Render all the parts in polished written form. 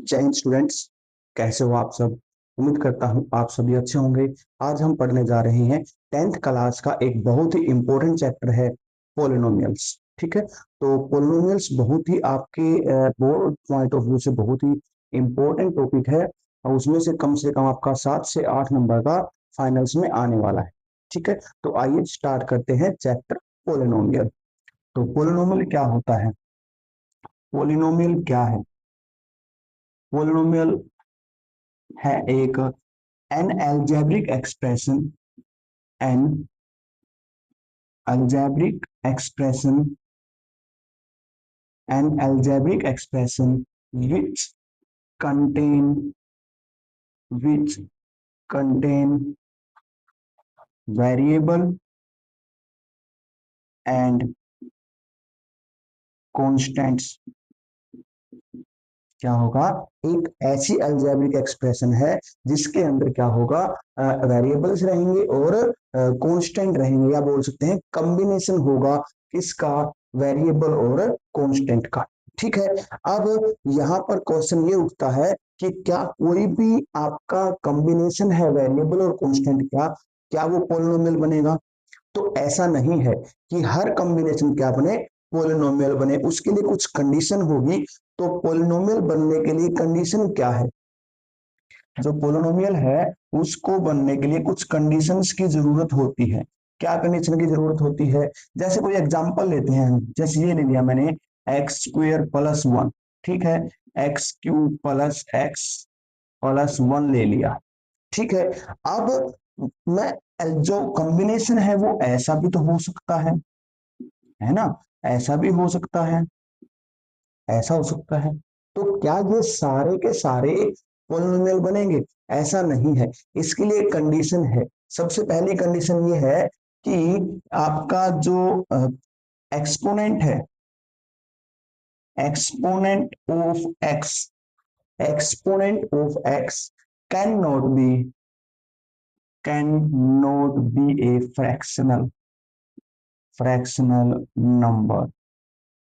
जय हिंद स्टूडेंट्स। कैसे हो आप सब? उम्मीद करता हूँ आप सभी अच्छे होंगे। आज हम पढ़ने जा रहे हैं 10th क्लास का एक बहुत ही इंपॉर्टेंट चैप्टर है, पोलिनोमियल्स। ठीक है, तो पोलिनोमियल्स बहुत ही आपके बोर्ड पॉइंट ऑफ व्यू से बहुत ही इंपॉर्टेंट टॉपिक है, और उसमें से कम आपका 7 से 8 नंबर का फाइनल्स में आने वाला है। ठीक है, तो आइए स्टार्ट करते हैं चैप्टर पोलिनोमियल। तो पोलिनोमियल क्या होता है? पोलिनोमियल क्या है? पोलिनोमियल है एक an algebraic expression, an algebraic expression an algebraic expression which contain which contain variable and constants। क्या होगा? एक ऐसी अलजेब्रिक एक्सप्रेशन है जिसके अंदर क्या होगा, वेरिएबल्स रहेंगे और कांस्टेंट रहेंगे, या बोल सकते हैं कॉम्बिनेशन होगा किसका? वेरिएबल और कांस्टेंट का। ठीक है, अब यहाँ पर क्वेश्चन ये उठता है कि क्या कोई भी आपका कॉम्बिनेशन है वेरिएबल और कांस्टेंट का, क्या वो पोलिनोमियल बनेगा? तो ऐसा नहीं है कि हर कॉम्बिनेशन क्या बने, पोलिनोमियल बने। उसके लिए कुछ कंडीशन होगी। तो पोलिनोमियल बनने के लिए कंडीशन क्या है? जो पोलिनोमियल है उसको बनने के लिए कुछ कंडीशंस की जरूरत होती है। क्या कंडीशन की जरूरत होती है? जैसे कोई एग्जांपल लेते हैं, जैसे ये ले लिया मैंने, एक्स स्क्वेयर प्लस वन। ठीक है, x cube plus x plus one ले लिया। ठीक है, अब मैं जो कॉम्बिनेशन है वो ऐसा भी तो हो सकता है ना? ऐसा भी हो सकता है, ऐसा हो सकता है। तो क्या ये सारे के सारे पोलिनोमियल बनेंगे? ऐसा नहीं है। इसके लिए कंडीशन है। सबसे पहली कंडीशन ये है कि आपका जो एक्सपोनेंट है, exponent of x, exponent of x can not be A fractional number.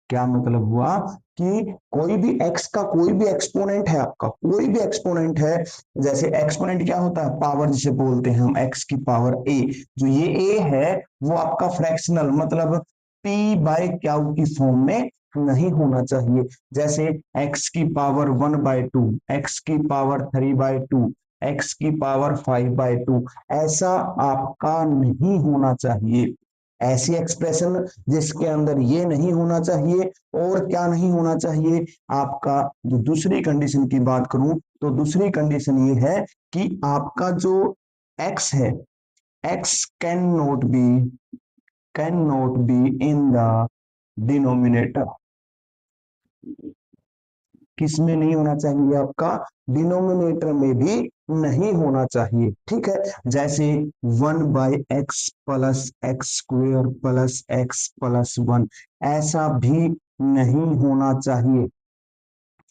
क्या मतलब हुआ कि कोई भी x का कोई भी एक्सपोनेंट है, आपका कोई भी एक्सपोनेंट है। जैसे एक्सपोनेंट क्या होता है? पावर जिसे बोलते हैं हम, x की पावर a। जो ये a है वो आपका फ्रैक्शनल मतलब p बाय क्यू की फॉर्म में नहीं होना चाहिए। जैसे x की पावर 1/2, x की पावर 3/2, x की पावर 5/2, ऐसा आपका नहीं होना चाहिए। ऐसी एक्सप्रेशन जिसके अंदर ये नहीं होना चाहिए। और क्या नहीं होना चाहिए? आपका जो दूसरी कंडीशन की बात करूं तो दूसरी कंडीशन ये है कि आपका जो x है, x can not be in the denominator. किस में नहीं होना चाहिए? आपका डिनोमिनेटर में भी नहीं होना चाहिए। ठीक है, जैसे 1/x plus x square plus x plus one, ऐसा भी नहीं होना चाहिए।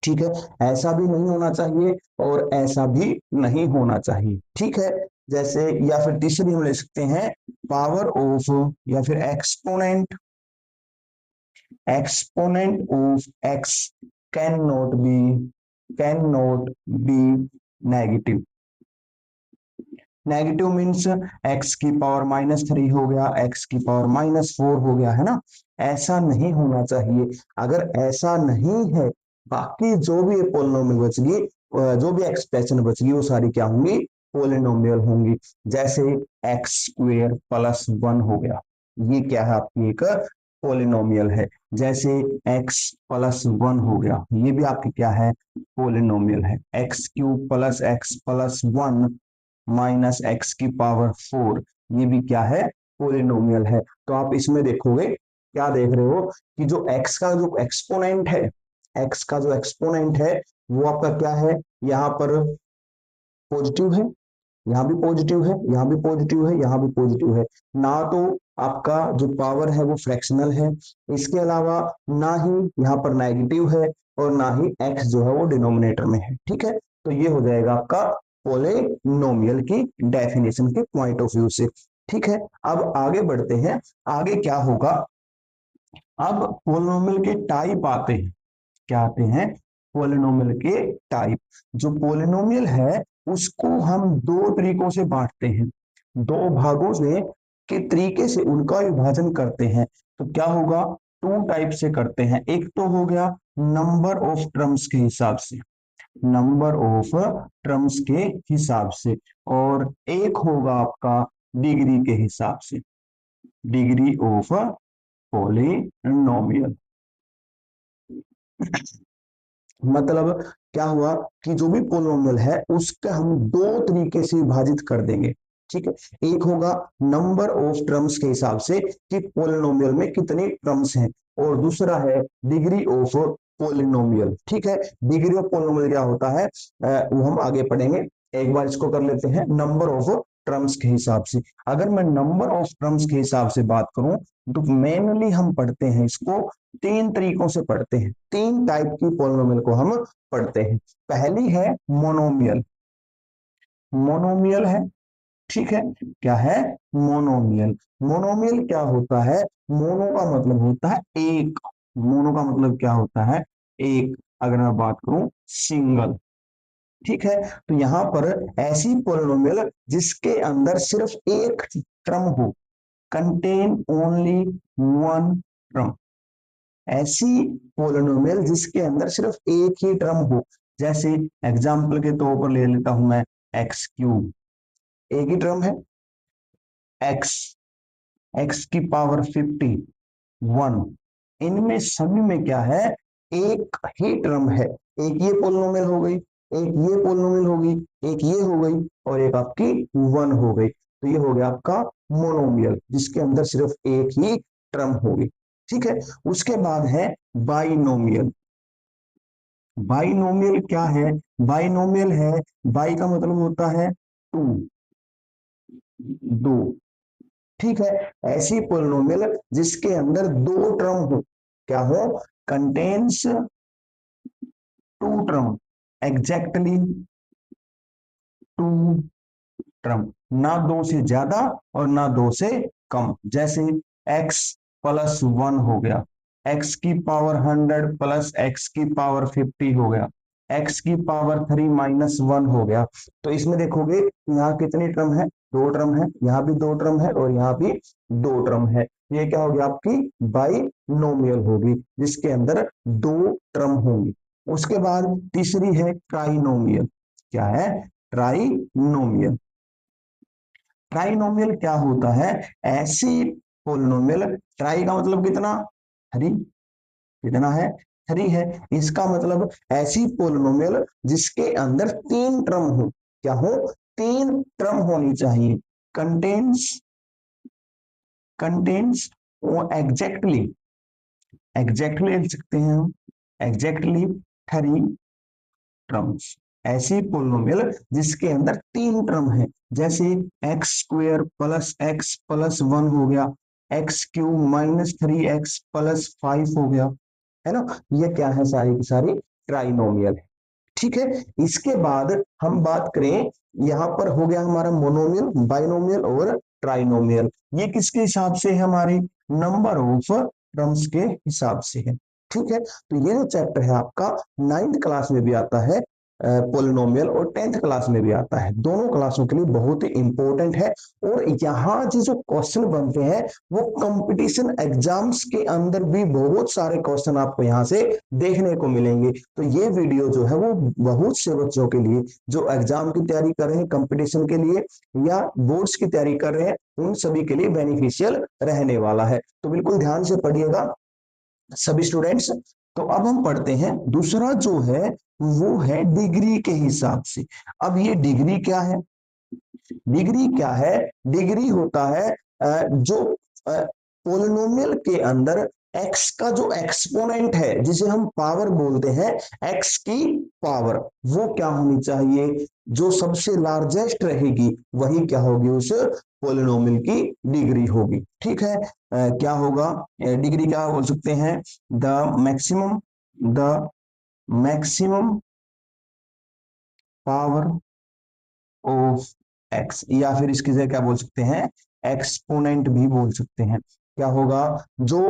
ठीक है, ऐसा भी नहीं होना चाहिए और ऐसा भी नहीं होना चाहिए। ठीक है, जैसे या फिर तीसरी हम ले सकते हैं, पावर ऑफ या फिर exponent of x can not be negative. Negative means x की पावर -3 हो गया, एक्स की पावर -4 हो गया, है ना? ऐसा नहीं होना चाहिए। अगर ऐसा नहीं है, बाकी जो भी पोलिनोमियल बच गई, जो भी एक्सप्रेशन बच गई, वो सारी क्या होंगी? पोलिनोमियल होंगी। जैसे एक्स स्क्वेयर प्लस वन हो गया, ये क्या है? आपकी एक पोलिनोमियल है। जैसे एक्स प्लस वन हो गया, ये भी आपकी क्या है? पोलिनोमियल है। X cube plus x plus one minus x की पावर 4, ये भी क्या है? पोलिनोमियल है। तो आप इसमें देखोगे, क्या देख रहे हो कि जो एक्स का जो एक्सपोनेंट है, एक्स का जो एक्सपोनेंट है वो आपका क्या है? यहाँ पर पॉजिटिव है, यहाँ भी पॉजिटिव है, यहाँ भी पॉजिटिव है, यहाँ भी पॉजिटिव है। ना तो आपका जो पावर है वो फ्रैक्शनल है, इसके अलावा ना ही यहाँ पर नेगेटिव है, और ना ही एक्स जो है वो डिनोमिनेटर में है। ठीक है, तो ये हो जाएगा आपका पोलिनोमियल की डेफिनेशन के पॉइंट ऑफ व्यू से। ठीक है, अब आगे बढ़ते हैं। आगे क्या होगा? अब पोलिनोमियल के टाइप आते हैं। क्या आते हैं? पोलिनोमियल के टाइप। जो पोलिनोमियल है उसको हम दो तरीकों से बांटते हैं, दो भागों से के तरीके से उनका विभाजन करते हैं। तो क्या होगा, टू टाइप से करते हैं। एक तो हो गया नंबर ऑफ टर्म्स के हिसाब से, नंबर ऑफ टर्म्स के हिसाब से, और एक होगा आपका डिग्री के हिसाब से, डिग्री ऑफ पॉलिनोमियल। मतलब क्या हुआ कि जो भी पोलिनोमियल है उसका हम दो तरीके से विभाजित कर देंगे, ठीक है। एक होगा नंबर ऑफ टर्म्स के हिसाब से कि पोलिनोमियल में कितने टर्म्स हैं, और दूसरा है डिग्री ऑफ पोलिनोमियल, ठीक है। डिग्री ऑफ पोलिनोमियल क्या होता है वो हम आगे पढ़ेंगे। एक बार इसको कर लेते हैं नंबर ऑफ टर्म्स के हिसाब से। अगर मैं नंबर ऑफ टर्म्स के हिसाब से बात करूं तो मेनली हम पढ़ते हैं इसको तीन तरीकों से पढ़ते हैं, तीन टाइप की पोलिनोमियल को हम पढ़ते हैं। पहली है मोनोमियल, मोनोमियल है, ठीक है। क्या है, मोनोमियल। मोनोमियल क्या होता है, मोनो का मतलब होता है एक, मोनो का मतलब क्या होता है, एक। अगर मैं बात करूं सिंगल, ठीक है। तो यहां पर ऐसी पोलिनोमियल जिसके अंदर सिर्फ एक टर्म हो, कंटेन ओनली वन टर्म, ऐसी पोलिनोमियल जिसके अंदर सिर्फ एक ही टर्म हो। जैसे एग्जाम्पल के तौर पर ले लेता हूं मैं एक्स क्यूब, एक ही टर्म है एक्स, एक्स की पावर 51, इनमें सभी में क्या है, एक ही टर्म है। एक ये पोलिनोमियल हो गई, एक ये पोलिनोमियल होगी, एक ये हो गई, और एक आपकी वन हो गई। तो ये हो गया आपका मोनोमियल जिसके अंदर सिर्फ एक ही टर्म होगी, ठीक है। उसके बाद है बाइनोमियल। बाइनोमियल क्या है, बाइनोमियल है, बाई का मतलब होता है टू, दो, ठीक है। ऐसी पोलिनोमियल जिसके अंदर दो टर्म हो, क्या हो, contains two term, exactly two term, ना दो से ज्यादा और ना दो से कम। जैसे x प्लस 1 हो गया, x की पावर 100 प्लस x की पावर 50 हो गया, x की पावर 3 माइनस 1 हो गया। तो इसमें देखोगे यहाँ कितनी टर्म है, दो टर्म है, यहाँ भी दो टर्म है और यहाँ भी दो टर्म है। ये क्या होगी, आपकी बाइनोमियल होगी जिसके अंदर दो टर्म होंगी। उसके बाद तीसरी है ट्राइनोमियल। क्या है, ट्राइनोमियल। ट्राइनोमियल क्या होता है, ऐसी पोलिनोमियल, ट्राई का मतलब कितना, थ्री, कितना है, थ्री है। इसका मतलब ऐसी पोलिनोमियल जिसके अंदर तीन टर्म हो, क्या हो, तीन टर्म होनी चाहिए। कंटेन्स, कंटेन्स एग्जैक्टली, एग्जैक्टली लिख सकते हैं हम, एग्जैक्टली थ्री टर्म्स। ऐसी पोलिनोमियल जिसके अंदर तीन टर्म है, जैसे x square plus x plus 1 हो गया, x cube minus 3x plus 5 हो गया, है ना। ये क्या है, सारी की सारी ट्राइनोमियल है, ठीक है। इसके बाद हम बात करें, यहां पर हो गया हमारा मोनोमियल, बाइनोमियल और ट्राइनोमियल। ये किसके हिसाब से है, हमारे नंबर ऑफ टर्म्स के हिसाब से है, ठीक है। तो ये जो चैप्टर है आपका 9th क्लास में भी आता है पोलिनोमियल, और 10th क्लास में भी आता है, दोनों क्लासों के लिए बहुत ही इंपॉर्टेंट है। और यहाँ जो क्वेश्चन बनते हैं वो कंपटीशन एग्जाम्स के अंदर भी बहुत सारे क्वेश्चन आपको यहाँ से देखने को मिलेंगे। तो ये वीडियो जो है वो बहुत से बच्चों के लिए जो एग्जाम की तैयारी कर रहे हैं, कंपटीशन के लिए या बोर्ड्स की तैयारी कर रहे हैं, उन सभी के लिए बेनिफिशियल रहने वाला है। तो बिल्कुल ध्यान से पढ़िएगा सभी स्टूडेंट्स। तो अब हम पढ़ते हैं दूसरा जो है वो है डिग्री के हिसाब से। अब ये डिग्री क्या है, डिग्री क्या है, डिग्री होता है जो पोलिनोमियल के अंदर x का जो एक्सपोनेंट है, जिसे हम पावर बोलते हैं, x की पावर, वो क्या होनी चाहिए, जो सबसे लार्जेस्ट रहेगी वही क्या होगी, उस पोलिनोमियल की डिग्री होगी, ठीक है। क्या होगा, डिग्री क्या बोल सकते हैं, the maximum, the maximum power of x, या फिर इसकी जगह क्या बोल सकते हैं, एक्सपोनेंट भी बोल सकते हैं। क्या होगा, जो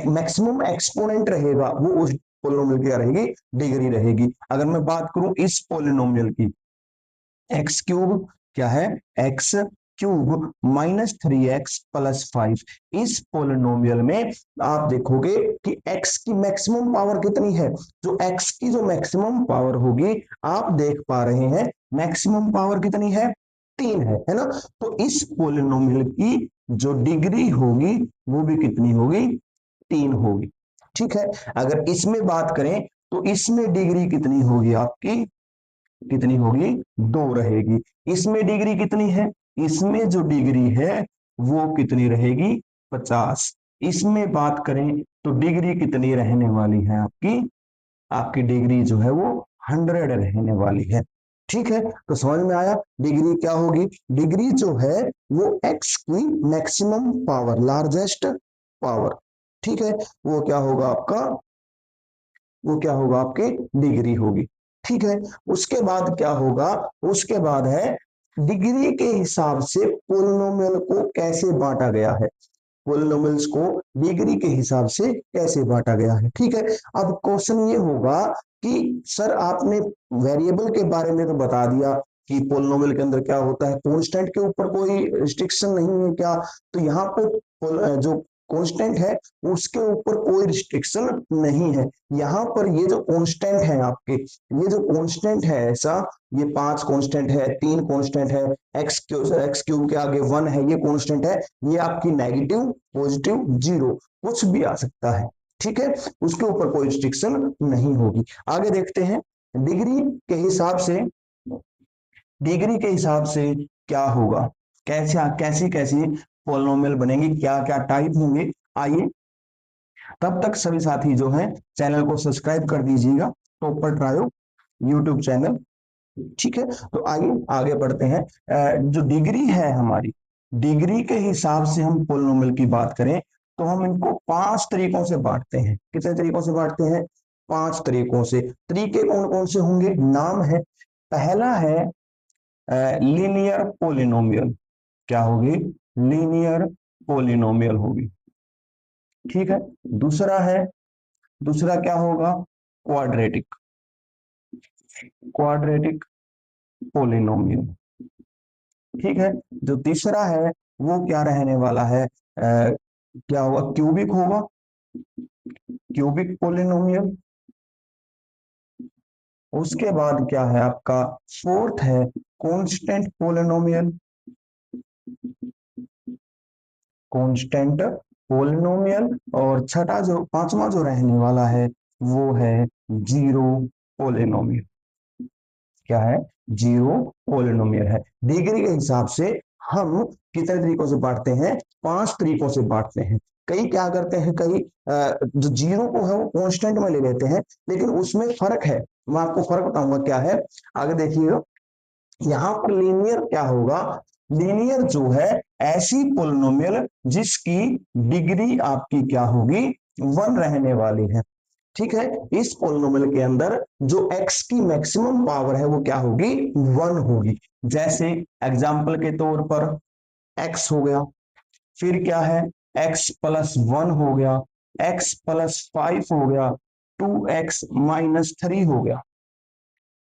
मैक्सिमम एक्सपोनेंट रहेगा वो उस पोलिनोमियल की क्या रहेगी, डिग्री रहेगी। अगर मैं बात करूं इस पोलिनोमियल की, एक्स क्यूब क्या है, x cube minus 3x plus 5, इस पोलिनोमियल में आप देखोगे कि x की मैक्सिमम पावर कितनी है, जो x की जो मैक्सिमम पावर होगी, आप देख पा रहे हैं मैक्सिमम पावर कितनी है, 3 है ना। तो इस पोलिनोमियल की जो डिग्री होगी वो भी कितनी होगी, 3 होगी। ठीक है, अगर इसमें बात करें तो इसमें डिग्री कितनी होगी आपकी, कितनी होगी, 2 रहेगी। इसमें डिग्री कितनी है, इसमें जो डिग्री है वो कितनी रहेगी, 50। इसमें बात करें तो डिग्री कितनी रहने वाली है आपकी, आपकी डिग्री जो है वो 100 रहने वाली है। ठीक है, तो समझ में आया डिग्री क्या होगी, डिग्री जो है वो एक्स की मैक्सिमम पावर, लार्जेस्ट पावर, ठीक है, वो क्या होगा आपका, वो क्या होगा, आपकी डिग्री होगी। ठीक है, उसके बाद क्या होगा, उसके बाद है डिग्री के हिसाब से पोलिनोमियल को कैसे बांटा गया है, पोलिनोमियल्स को डिग्री के हिसाब से कैसे बांटा गया है। ठीक है, अब क्वेश्चन ये होगा कि सर आपने वेरिएबल के बारे में तो बता दिया कि पोलिनोमियल के अंदर क्या होता है, कांस्टेंट के ऊपर कोई रिस्ट्रिक्शन नहीं है क्या, तो यहाँ पे जो कांस्टेंट है उसके ऊपर कोई रिस्ट्रिक्शन नहीं है। यहाँ पर ये जो कांस्टेंट है आपके, ये जो कांस्टेंट है ऐसा, ये 5 कांस्टेंट है, 3 कांस्टेंट है, एक्स क्यूब के आगे 1 है, ये कांस्टेंट है, ये आपकी नेगेटिव, पॉजिटिव, जीरो कुछ भी आ सकता है। ठीक है, उसके ऊपर कोई रिस्ट्रिक्शन नहीं होगी। आगे देखते हैं डिग्री के हिसाब से, डिग्री के हिसाब से क्या होगा, कैसे कैसी कैसी पोलिनोमियल बनेंगे, क्या क्या टाइप होंगे, आइए। तब तक सभी साथी जो हैं चैनल को सब्सक्राइब कर दीजिएगा, टॉपर ट्रायो यूट्यूब चैनल। ठीक है, तो आइए आगे बढ़ते हैं। जो डिग्री है हमारी, डिग्री के हिसाब से हम पोलिनोमियल की बात करें तो हम इनको 5 तरीकों से बांटते हैं। कितने तरीकों से बांटते हैं, 5 तरीकों से। तरीके कौन कौन से होंगे, नाम है, पहला है लीनियर पोलिनोमियल, क्या होगी, लीनियर पोलिनोमियल होगी। ठीक है, दूसरा है, दूसरा क्या होगा, क्वाड्रेटिक, क्वाड्रेटिक पोलिनोमियल। ठीक है, जो तीसरा है वो क्या रहने वाला है, क्या होगा, क्यूबिक होगा, क्यूबिक पोलिनोमियल। उसके बाद क्या है आपका, फोर्थ है कांस्टेंट पोलिनोमियल, कांस्टेंट पोलिनोमियल। और छठा जो, पांचवा जो रहने वाला है वो है जीरो पोलिनोमियल, क्या है, जीरो पोलिनोमियल है। डिग्री के हिसाब से हम कितने तरीकों से बांटते हैं, 5 तरीकों से बांटते हैं। कई क्या करते हैं, कई जो जीरो को है वो कांस्टेंट में ले लेते हैं, लेकिन उसमें फर्क है, मैं आपको फर्क बताऊंगा क्या है, आगे देखिएगा। यहाँ पर लीनियर क्या होगा, लीनियर जो है ऐसी पोलिनोमियल जिसकी डिग्री आपकी क्या होगी, 1 रहने वाली है। ठीक है, इस पोलिनोमियल के अंदर जो x की मैक्सिमम पावर है वो क्या होगी, 1 होगी। जैसे एग्जाम्पल के तौर पर x हो गया, फिर क्या है, x प्लस 1 हो गया, x प्लस 5 हो गया, 2x माइनस 3 हो गया।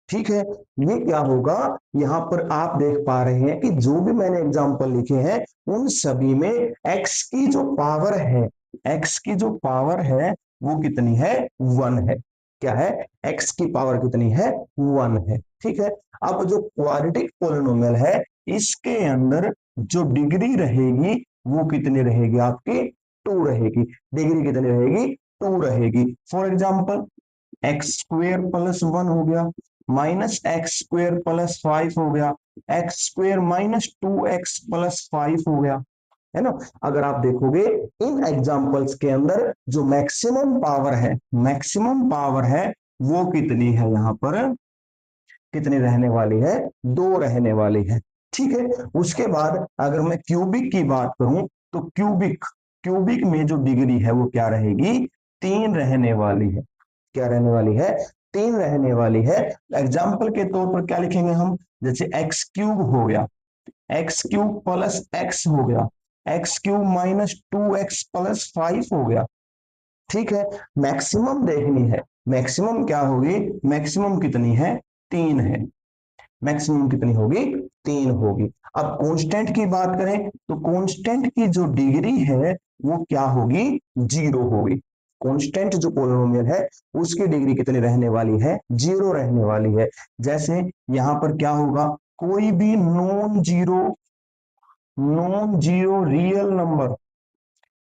ठीक है, ये क्या होगा, यहां पर आप देख पा रहे हैं कि जो भी मैंने एग्जांपल लिखे हैं उन सभी में x की जो पावर है, x की जो पावर है वो कितनी है, 1 है। क्या है, x की पावर कितनी है, 1 है। ठीक है, अब जो क्वाड्रेटिक पोलिनोमियल है इसके अंदर जो डिग्री रहेगी वो कितनी रहेगी आपकी, 2 रहेगी। डिग्री कितनी रहेगी, 2 रहेगी। For example x square plus 1 हो गया, माइनस एक्स स्क्वेयर प्लस 5 हो गया, x square minus 2x plus 5 हो गया, है ना। अगर आप देखोगे इन एग्जांपल्स के अंदर जो मैक्सिमम पावर है, मैक्सिमम पावर है वो कितनी है, यहां पर कितनी रहने वाली है, 2 रहने वाली है। ठीक है, उसके बाद अगर मैं क्यूबिक की बात करूं तो क्यूबिक, क्यूबिक में जो डिग्री है वो क्या रहेगी, 3 रहने वाली है। क्या रहने वाली है, 3 रहने वाली है। एग्जाम्पल के तौर पर क्या लिखेंगे हम, जैसे एक्स क्यूब हो गया, एक्स क्यूब प्लस एक्स हो गया, x cube minus 2x plus 5 हो गया। ठीक है, मैक्सिमम देखनी है, मैक्सिमम क्या होगी, मैक्सिमम कितनी है, 3 है, मैक्सिमम कितनी होगी, 3 होगी। अब कांस्टेंट की बात करें तो कांस्टेंट की जो डिग्री है वो क्या होगी, 0 होगी। कांस्टेंट जो पोलिनोमियल है उसकी डिग्री कितनी रहने वाली है, 0 रहने वाली है। जैसे यहां पर क्या होगा, कोई भी नॉन जीरो रियल नंबर,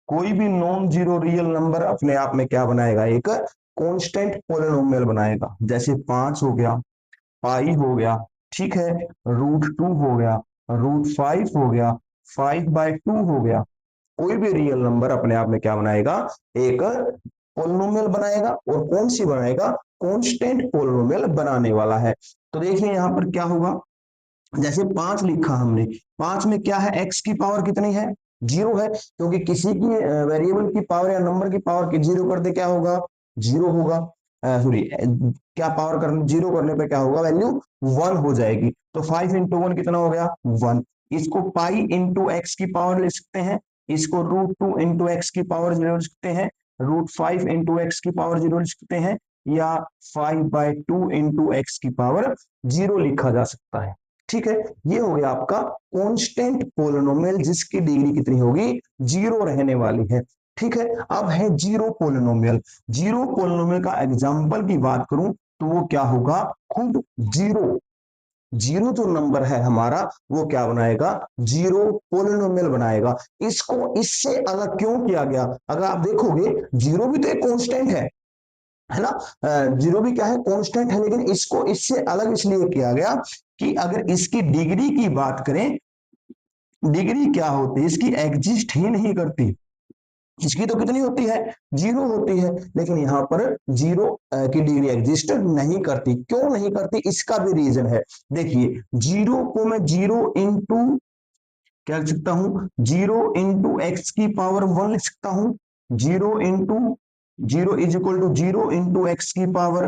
कोई भी नॉन जीरो रियल नंबर अपने आप में क्या बनाएगा, एक कांस्टेंट पोलिनोमियल बनाएगा। जैसे 5 हो गया, पाई हो गया, ठीक है, √2 हो गया, √5 हो गया, 5/2 हो गया। कोई भी रियल नंबर अपने आप में क्या बनाएगा, एक पोलिनोमियल बनाएगा। और कौन सी बनाएगा, कांस्टेंट पोलिनोमियल बनाने वाला है। तो देखिए यहां पर क्या होगा, जैसे 5 लिखा हमने, 5 में क्या है, एक्स की पावर कितनी है, 0 है, क्योंकि किसी की वेरिएबल की पावर या नंबर की पावर की 0 कर दे क्या होगा, 0 होगा। सॉरी, क्या पावर करने, 0 करने पे क्या होगा, वैल्यू 1 हो जाएगी। तो 5 इंटू 1 कितना हो गया, 1। इसको पाई इंटू एक्स की पावर ले सकते हैं, इसको √2 इंटू एक्स की पावर 0 लिख सकते हैं, √5 इंटू एक्स की पावर 0 लिख सकते हैं, या 5/2 इंटू एक्स की पावर 0 लिखा जा सकता है। ठीक है, ये हो गया आपका कांस्टेंट पोलिनोमियल जिसकी डिग्री कितनी होगी, 0 रहने वाली है। ठीक है, अब है जीरो पोलिनोमियल। जीरो पोलिनोमियल का एग्जांपल की बात करूं तो वो क्या होगा, खुद जीरो, जीरो जो नंबर है हमारा वो क्या बनाएगा, जीरो पोलिनोमियल बनाएगा। इसको इससे अलग क्यों किया गया, अगर आप देखोगे जीरो भी तो एक कांस्टेंट है ना, जीरो भी क्या है, कांस्टेंट है, लेकिन इसको इससे अलग इसलिए किया गया कि अगर इसकी डिग्री की बात करें, डिग्री क्या होती है, इसकी एग्जिस्ट ही नहीं करती। इसकी तो कितनी होती है, 0 होती है, लेकिन यहाँ पर 0 की डिग्री एग्जिस्ट नहीं करती। क्यों नहीं करती, इसका भी रीजन है। देखिए, 0 को मैं 0 इंटू क्या लिख सकता हूं, 0 इंटू एक्स की पावर 1 लिख सकता हूं, 0 into 0 is equal to 0 into x की पावर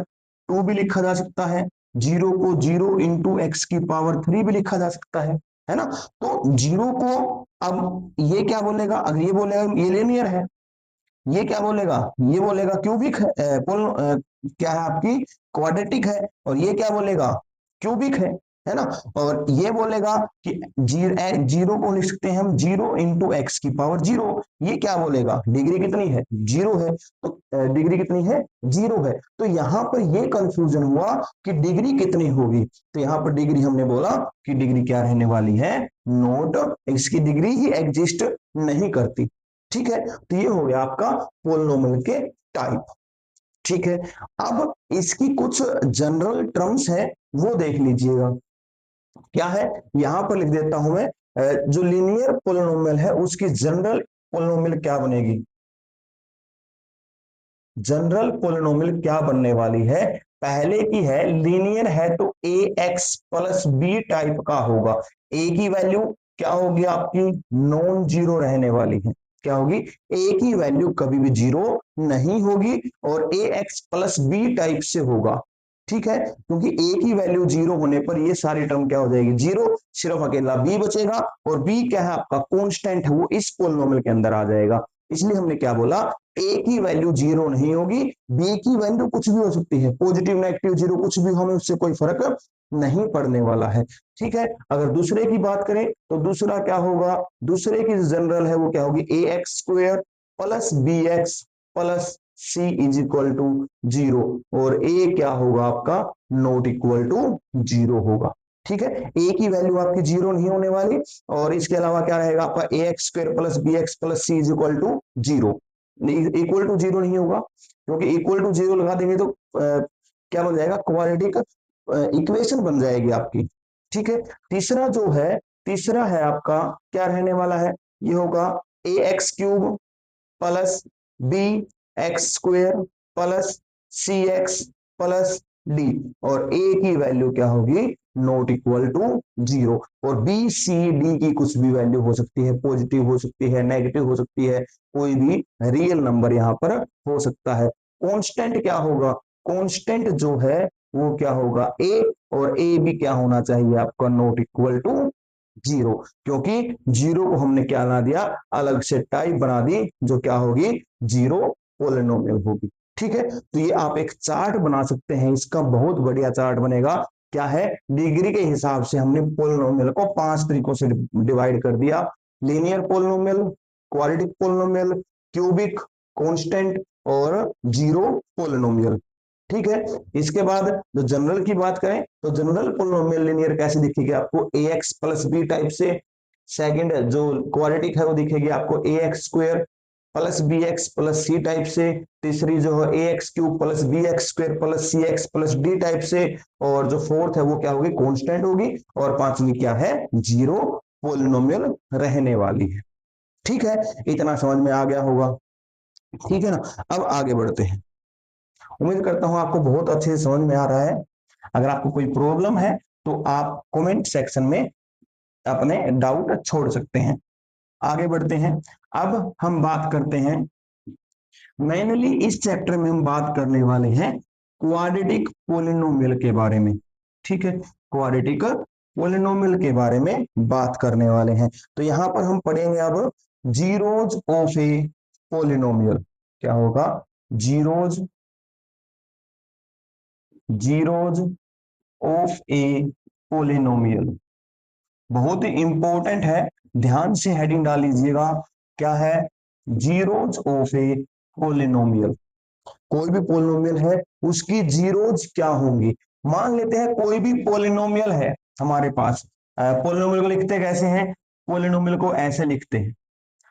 2 भी लिखा जा सकता है, 0 को 0 इंटू एक्स की पावर 3 भी लिखा जा सकता है ना। तो 0 को अब ये क्या बोलेगा, अगर ये बोलेगा ये लीनियर है, ये क्या बोलेगा, ये बोलेगा क्यूबिक है, क्या है आपकी, क्वाड्रेटिक है। और ये क्या बोलेगा, क्यूबिक है ना। और ये बोलेगा कि जीरो को लिख सकते हैं हम 0 इंटू एक्स की पावर 0। ये क्या बोलेगा, डिग्री कितनी है, 0 है, तो डिग्री कितनी है, 0 है। तो यहाँ पर ये कंफ्यूजन हुआ कि डिग्री कितनी होगी, तो यहाँ पर डिग्री हमने बोला कि डिग्री क्या रहने वाली है, नोट, इसकी डिग्री ही एग्जिस्ट नहीं करती। ठीक है, तो ये हो गया आपका पोलिनोमियल के टाइप। ठीक है, अब इसकी कुछ जनरल टर्म्स है वो देख लीजिएगा। क्या है, यहां पर लिख देता हूं मैं, जो लीनियर पोलिनोमियल है उसकी जनरल पोलिनोमियल क्या बनेगी, जनरल पोलिनोमियल क्या बनने वाली है, पहले की है लीनियर है तो ए एक्स प्लस बी टाइप का होगा। ए की वैल्यू क्या होगी आपकी, नॉन जीरो रहने वाली है, क्या होगी, ए की वैल्यू कभी भी जीरो नहीं होगी, और ए एक्स प्लस बी टाइप से होगा। ठीक है, क्योंकि ए की वैल्यू जीरो होने पर ये सारी टर्म क्या हो जाएगी, जीरो, सिर्फ अकेला बी बचेगा, और बी क्या है आपका कांस्टेंट है, वो इस पोलिनोमियल के अंदर आ जाएगा। इसलिए हमने क्या बोला, ए की वैल्यू जीरो नहीं होगी, बी की वैल्यू कुछ भी हो सकती है, पॉजिटिव नेगेटिव जीरो कुछ भी, हमें उससे कोई फर्क नहीं पड़ने वाला है। ठीक है, अगर दूसरे की बात करें तो दूसरा क्या होगा, दूसरे की जनरल है वो क्या होगी, A x square plus B x plus C is equal to 0, और ए क्या होगा आपका, नॉट इक्वल टू 0 होगा। ठीक है, ए की वैल्यू आपकी 0 नहीं होने वाली, और इसके अलावा क्या रहेगा आपका, A x square plus B x plus C is equal to 0, equal to 0 नहीं होगा, क्योंकि इक्वल टू 0 लगा देंगे तो क्या बन जाएगा, क्वाड्रेटिक इक्वेशन बन जाएगी आपकी। ठीक है, तीसरा जो है, तीसरा है आपका क्या रहने वाला है, ये होगा A x cube plus B x square plus C x plus D, और ए की वैल्यू क्या होगी, नॉट इक्वल टू 0, और बी सी डी की कुछ भी वैल्यू हो सकती है, पॉजिटिव हो सकती है, नेगेटिव हो सकती है, कोई भी रियल नंबर यहाँ पर हो सकता है। कांस्टेंट क्या होगा, कांस्टेंट जो है वो क्या होगा, ए, और ए भी क्या होना चाहिए आपका, नॉट इक्वल टू 0, क्योंकि 0 को हमने क्या बना दिया, अलग से टाइप बना दी, जो क्या होगी, जीरो पोलिनोमियल होगी। ठीक है, तो ये आप एक चार्ट बना सकते हैं, इसका बहुत बढ़िया चार्ट बनेगा। क्या है, डिग्री के हिसाब से हमने पोलिनोमियल को 5 तरीकों से डिवाइड कर दिया। Linear polynomial, quadratic polynomial, cubic, constant और जीरो पोलिनोमियल। ठीक है, इसके बाद जो जनरल की बात करें तो जनरल पोलिनोमियल लीनियर कैसे दिखेगी आपको, A x plus B type से। सेकंड जो क्वाड्रेटिक है वो दिखेगी आपको A x square plus B x plus C type से। तीसरी जो है A x cube plus B x square plus C x plus D type से। और जो फोर्थ है वो क्या होगी, कांस्टेंट होगी। और पांचवी क्या है, जीरो पोलिनोमियल रहने वाली है। ठीक है, इतना समझ में आ गया होगा। ठीक है ना, अब आगे बढ़ते हैं। उम्मीद करता हूं आपको बहुत अच्छे से समझ में आ रहा है। अगर आपको कोई प्रॉब्लम है तो आप कमेंट सेक्शन में अपने डाउट छोड़ सकते हैं। आगे बढ़ते हैं। अब हम बात करते हैं, मेनली इस चैप्टर में हम बात करने वाले हैं क्वाड्रेटिक पोलिनोमियल के बारे में। ठीक है, क्वाड्रेटिक पोलिनोमियल के बारे में बात करने वाले हैं। तो यहां पर हम पढ़ेंगे अब जीरोज ऑफ ए पोलिनोमियल। क्या होगा, zeros zeros of A polynomial. बहुत ही इंपॉर्टेंट है, ध्यान से हेडिंग डाल लीजिएगा। क्या है, जीरोज ऑफ ए पोलिनोमियल। कोई भी पोलिनोमियल है उसकी जीरोज क्या होंगी। मान लेते हैं कोई भी पोलिनोमियल है हमारे पास। पोलिनोमियल को लिखते कैसे हैं, पोलिनोमियल को ऐसे लिखते हैं।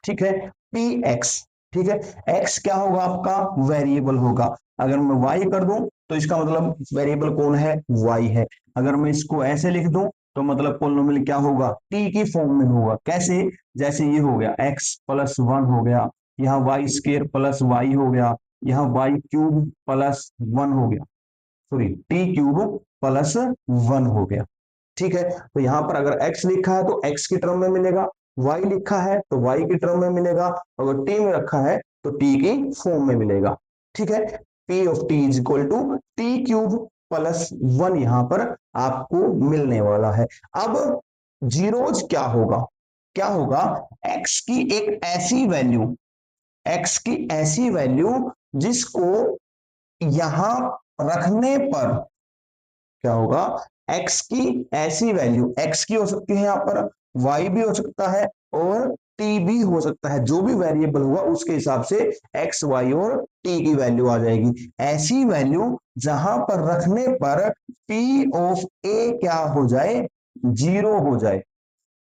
ठीक है, पी एक्स। ठीक है, एक्स क्या होगा आपका, वेरिएबल होगा। अगर मैं वाई कर दूं तो इसका मतलब वेरिएबल कौन है, वाई है। अगर मैं इसको ऐसे लिख दूं तो मतलब पोलिनोमियल क्या होगा, टी की फॉर्म में होगा। कैसे, जैसे ये हो गया एक्स प्लस वन हो गया, यहाँ वाई स्क्र प्लस वाई हो गया, यहाँ वाई क्यूब प्लस वन हो गया, sorry T cube plus one हो गया। ठीक है, तो यहां पर अगर x लिखा है तो x की टर्म में मिलेगा, y लिखा है तो y की टर्म में मिलेगा, अगर t में रखा है तो t की फॉर्म में मिलेगा। ठीक है, p of t is equal to t cube plus one यहां पर आपको मिलने वाला है। अब जीरोज क्या होगा, क्या होगा, x की एक ऐसी वैल्यू, x की ऐसी वैल्यू जिसको यहां रखने पर क्या होगा, x की ऐसी वैल्यू, x की हो सकती है यहाँ पर, y भी हो सकता है और t भी हो सकता है। जो भी वेरिएबल होगा उसके हिसाब से x, y और t की वैल्यू आ जाएगी। ऐसी वैल्यू जहां पर रखने पर p ऑफ a क्या हो जाए, जीरो हो जाए।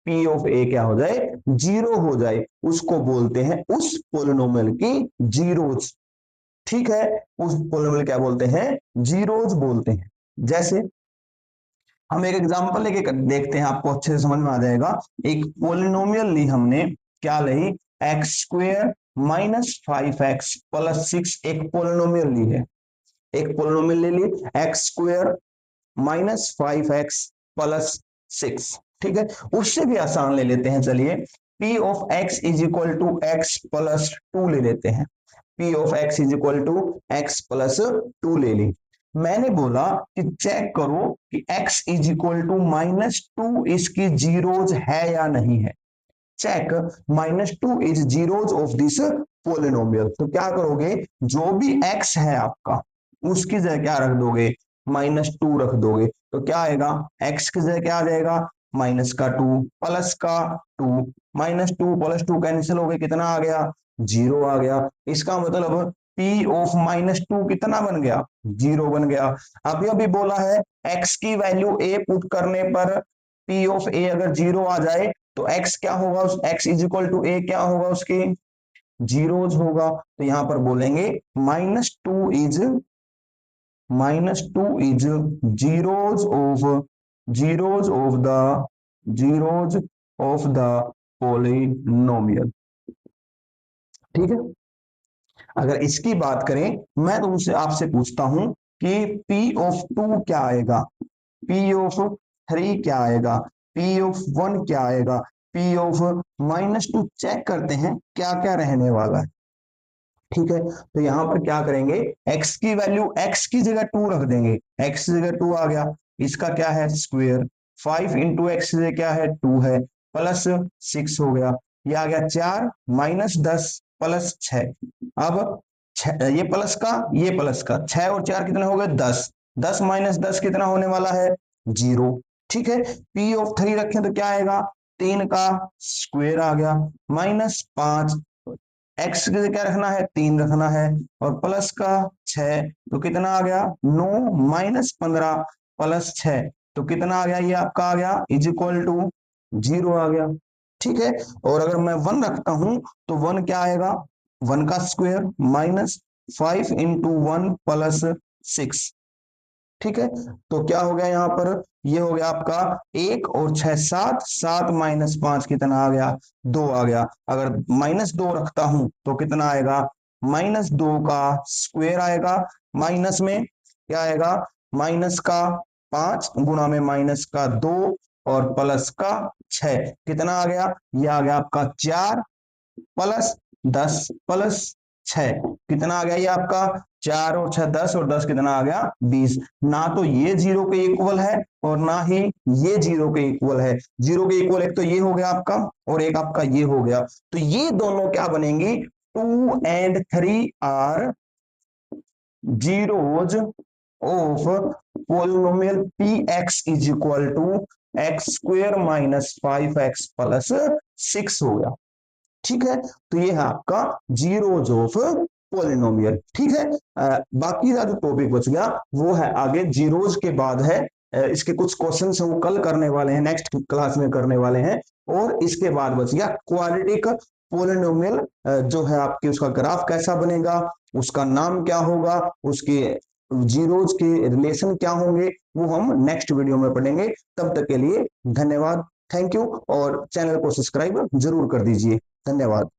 p ऑफ a क्या हो जाए, जीरो हो जाए, उसको बोलते हैं उस पोलिनोमियल की जीरोज। ठीक है, उस पोलिनोमियल क्या बोलते हैं, जीरोज बोलते हैं। जैसे हम एक एग्जांपल लेके देखते हैं, आपको अच्छे से समझ में आ जाएगा। एक पोलिनोमियल ली हमने, क्या ली, x square minus 5x plus 6, एक पोलिनोमियल ली है। एक पोलिनोमियल ले ली x square minus 5x plus 6। ठीक है, उससे भी आसान ले लेते हैं, चलिए p of x is equal to x plus two ले लेते हैं। p of x is equal to x plus two ले ली। मैंने बोला कि चेक करो कि x is equal to minus two इसकी जीरोज है या नहीं है। Check minus two is zeros of this polynomial. तो क्या करोगे, जो भी x है आपका उसकी जगह क्या रख दोगे, माइनस टू रख दोगे। तो क्या आएगा, x की जगह क्या आ जाएगा, माइनस का टू प्लस का two, minus two plus two cancel हो गए, कितना आ गया, जीरो आ गया। इसका मतलब p ऑफ माइनस टू कितना बन गया, जीरो बन गया। अभी अभी बोला है x की वैल्यू a पुट करने पर p ऑफ a अगर जीरो आ जाए तो x क्या होगा, उस x is equal to a क्या होगा, उसकी जीरोज होगा। तो यहां पर बोलेंगे minus two is zeros of the polynomial. ठीक है, अगर इसकी बात करें, मैं तुमसे आपसे पूछता हूं कि p ऑफ टू क्या आएगा, p ऑफ थ्री क्या आएगा, p ऑफ वन क्या आएगा, p of minus two. Check करते हैं क्या क्या रहने वाला है। ठीक है, तो यहां पर क्या करेंगे, x की वैल्यू, x की जगह टू रख देंगे, x की जगह टू आ गया, इसका क्या है स्क्वेयर, 5 इंटू एक्स की जगह क्या है, टू है, प्लस 6 हो गया, ये आ गया 4 माइनस 10 प्लस 6। अब ये प्लस का ये प्लस का, 6 और 4 कितने हो गए 10, 10 माइनस 10 कितना होने वाला है 0। ठीक है, पी ऑफ 3 रखें तो क्या आएगा 3 का स्क्वायर आ गया, माइनस 5, एक्स क्या रखना है 3 रखना है, और प्लस का 6 तो कितना आ गया 9, माइनस 15 प्लस 6 तो कितना आ गया, ये आपका आ गया इज इक्वल टू 0 आ गया। ठीक है, और अगर मैं 1 रखता हूं तो 1 क्या आएगा 1 का स्क्वायर माइनस 5 इंटू 1 प्लस 6। ठीक है, तो क्या हो गया यहाँ पर, ये हो गया आपका 1 और 6 7, 7 माइनस 5 कितना आ गया 2 आ गया। अगर माइनस 2 रखता हूं तो कितना आएगा माइनस 2 का स्क्वायर आएगा, माइनस में क्या आएगा माइनस का 5 गुणा में माइनस का 2 और प्लस का 6 कितना आ गया, ये आ गया आपका 4 प्लस 10 प्लस 6 कितना आ गया, ये आपका 4 और 6 10 और 10 कितना आ गया 20। ना तो ये 0 के इक्वल है और ना ही ये 0 के इक्वल है। 0 के इक्वल एक तो ये हो गया आपका और एक आपका ये हो गया, तो ये दोनों क्या बनेंगी 2 and 3 are zeros of polynomial px is equal to x square minus 5x plus 6 हो गया। ठीक है, तो ये है आपका जीरोज ऑफ पोलिनोमियल। ठीक है, बाकी का जो टॉपिक बच गया वो है आगे जीरोज के बाद है, इसके कुछ क्वेश्चंस वो कल करने वाले हैं, नेक्स्ट क्लास में करने वाले हैं। और इसके बाद बच गया क्वाड्रेटिक पोलिनोमियल, जो है आपके उसका ग्राफ कैसा बनेगा, उसका नाम क्या होगा, उसके जीरोज के रिलेशन क्या होंगे, वो हम नेक्स्ट वीडियो में पढ़ेंगे। तब तक के लिए धन्यवाद, थैंक यू, और चैनल को सब्सक्राइब जरूर कर दीजिए। धन्यवाद।